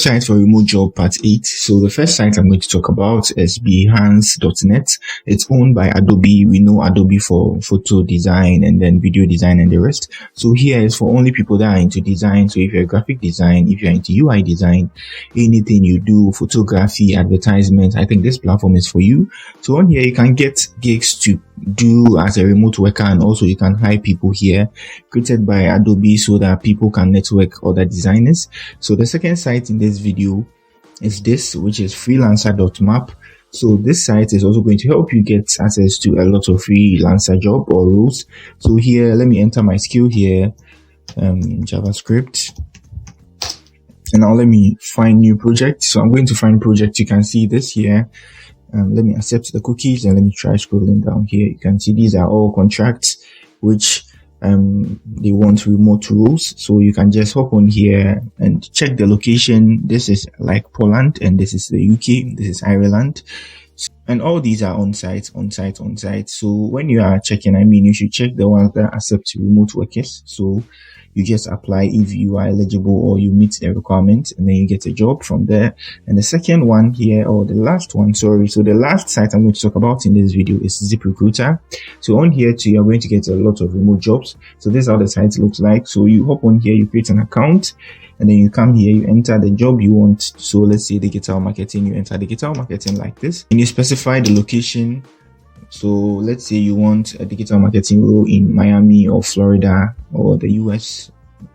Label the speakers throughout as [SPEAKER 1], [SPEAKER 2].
[SPEAKER 1] Site for remote job part 8. So the first site I'm going to talk about is behance.net. It's owned by Adobe. We know Adobe for photo design and then video design and the rest. So here is for only people that are into design. So if you're a graphic design, if you're into UI design, anything you do, photography, advertisement, I think this platform is for you. So on here you can get gigs to do as a remote worker, and also you can hire people here, created by Adobe so that people can network other designers. So the second site in this video is this, which is freelancer.map. So this site is also going to help you get access to a lot of freelancer job or roles. So here, let me enter my skill here, JavaScript, and now let me find new project. So I'm going to find project. You can see this here. Let me accept the cookies and let me try scrolling down here. You can see these are all contracts which they want remote roles. So you can just hop on here and check the location. This is like Poland, and this is the UK, this is Ireland, and all these are on site. So when you are checking, you should check the ones that accept remote workers. So you just apply if you are eligible or you meet the requirements, and then you get a job from there. And the second one here, or the last one, sorry. So the last site I'm going to talk about in this video is ZipRecruiter. So on here too, you're going to get a lot of remote jobs. So this is how the site looks like. So you hop on here, you create an account, and then you come here, you enter the job you want. So let's say digital marketing, you enter digital marketing like this, and you specify the location. So let's say you want a digital marketing role in Miami or Florida or the US,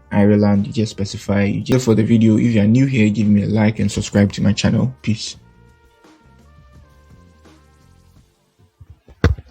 [SPEAKER 1] Ireland. You just specify. For the video, if you are new here, give me a like and subscribe to my channel. Peace.